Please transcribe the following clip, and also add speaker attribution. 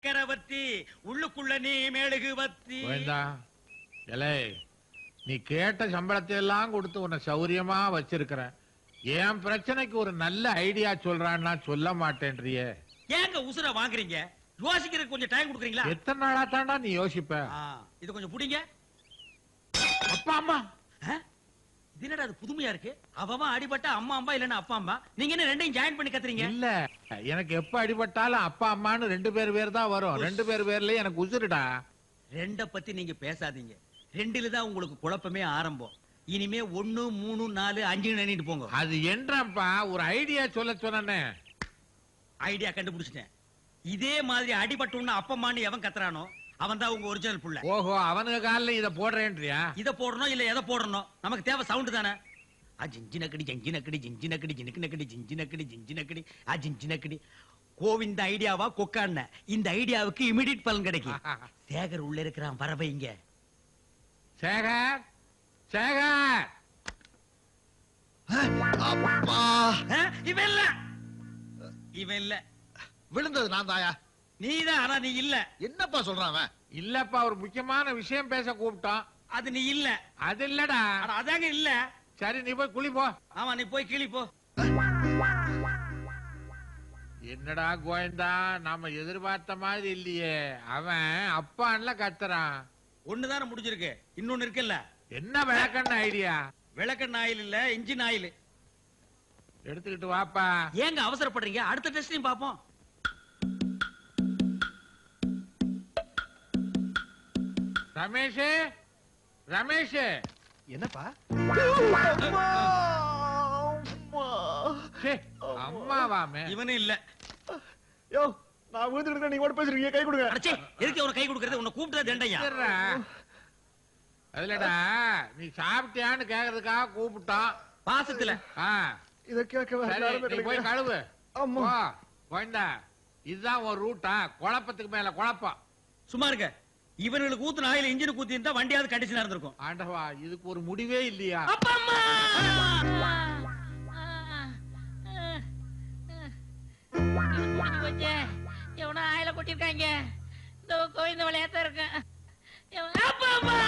Speaker 1: கரவத்தி உள்ளுக்குள்ள நீ மேழுகு வத்தி.
Speaker 2: நீ கேட்ட சம்பளத்தை எல்லாம் கொடுத்து உன்னை சௌரியமா வச்சிருக்கிற. என் பிரச்சனைக்கு ஒரு நல்ல ஐடியா சொல்றான்னா சொல்ல மாட்டேன்றியே.
Speaker 1: ஏங்க உசுர வாங்குறீங்க? யோசிக்கிறதுக்கு கொஞ்சம் டைம் கொடுக்குறீங்களா?
Speaker 2: எத்தனை நாளா தாண்டா நீ யோசிப்ப?
Speaker 1: இது கொஞ்சம் புடிங்க.
Speaker 2: அப்பா அம்மா
Speaker 1: இது என்னடா அது புதுமையா இருக்கு? அவன் அடிபட்டா அம்மா அம்மா இல்லன்னா அப்பா அம்மா, நீங்க என்ன ரெண்டையும் ஜாயின் பண்ணி கத்துறீங்க?
Speaker 2: இல்ல, எனக்கு எப்ப அடிபட்டாலும் அப்பா அம்மான்னு ரெண்டு பேர் தான் வரும். ரெண்டு பேர்லயே எனக்கு உசுருடா.
Speaker 1: ரெண்ட பத்தி நீங்க பேசாதீங்க. ரெண்டுல தான் உங்களுக்கு குழப்பமே ஆரம்பம். இனிமே 1 3 4 5 நினைட்டு போங்க.
Speaker 2: அது என்றப்பா ஒரு ஐடியா சொல்ல சொன்னே.
Speaker 1: ஐடியா கண்டுபிடிச்சிட்டேன். இதே மாதிரி அடிபட்டோம்னு அப்பம்மான்னு எவன் கத்துறானோ அவன் தான் உங்க ஒரிஜினல் புள்ள.
Speaker 2: ஓஹோ, அவனுக்கு காலில் இத போடுறேன்றியா?
Speaker 1: இத போடணும் இல்ல எதை போடணும்? நமக்கு தேவை சவுண்ட் தானே. அஜிஞ்சினக்கடி ஜஞ்சினக்கடி ஜிஞ்சினக்கடி ஜினுக்குனக்கடி ஜிஞ்சினக்கடி ஜிஞ்சினக்கடி அஜிஞ்சினக்கடி. கோவிந்த ஐடியாவா கொக்கான இந்த ஐடியாவுக்கு இமிடியட் பலன் கிடைக்கும். சேகர் உள்ள இருக்கிறான், வரவைங்க.
Speaker 2: சேகர் சேகர்.
Speaker 3: அப்பா,
Speaker 1: இவன் இல்ல, இவன் இல்ல.
Speaker 3: விழுந்தது நான் தாயா.
Speaker 1: நீதான், ஆனா நீ இல்ல.
Speaker 3: என்னப்பா சொல்றான்?
Speaker 2: இல்லப்பா, ஒரு முக்கியமான விஷயம் பேச கூப்பிட்டான்.
Speaker 1: அது நீ இல்ல.
Speaker 2: அது இல்லடா.
Speaker 1: அதாங்க இல்ல.
Speaker 2: சரி, நீ போய் குளி போ.
Speaker 1: ஆமா, நீ போய் கிளி போ.
Speaker 2: என்னடா கோயந்தா, நாம எதிர்பார்த்த மாதிரி இல்லையே. அவன் அப்பான்ல கத்துறான்.
Speaker 1: ஒண்ணுதானே முடிஞ்சிருக்கு, இன்னொன்னு இருக்குல்ல.
Speaker 2: என்ன விளக்கண்ண ஐடியா?
Speaker 1: விளக்கண்ண ஆயில் இல்ல, இன்ஜின் ஆயில்.
Speaker 2: எடுத்துக்கிட்டு வாப்பா.
Speaker 1: ஏங்க அவசரப்படுறீங்க? அடுத்த டெஸ்டையும் பாப்போம்.
Speaker 2: ரமேஷ், ரமேஷ்.
Speaker 3: என்னப்பா?
Speaker 2: அம்மாவாமே.
Speaker 1: இவனே இல்ல.
Speaker 3: யோ, நான் விழுந்துட்டு நீங்க ஓட பேசுறீங்க, கை கொடுங்க.
Speaker 1: அடச்சே, எதுக்கு அவன கை கொடுக்கறது? உன்னை கூப்பிட்டா தண்டையா?
Speaker 2: அதுலடா, நீ சாப்பிட்டியான்னு கேக்குறதுக்காக கூப்பிட்டான்.
Speaker 1: பாசத்துல.
Speaker 3: இத கேட்க
Speaker 2: போய் கழுவு.
Speaker 3: அம்மா,
Speaker 2: கோயந்தா, இதுதான் ஒரு ரூட்டா? குழப்பத்துக்கு மேல குழப்பம்.
Speaker 1: சும்மா இருக்க. இவனுக்கு ஊத்துன ஆயில் இன்ஜின் ஊத்தி இருந்தா வண்டியாவது கண்டிஷனா இருந்திருக்கும்.
Speaker 2: ஆண்டவா, இதுக்கு ஒரு முடிவே இல்லையா?
Speaker 1: அப்பா அம்மா,
Speaker 4: எவனோ ஆயில கொட்டிருக்காங்க. இந்த கோவிந்த விளையாட்ட இருக்கேன். அப்பா அம்மா.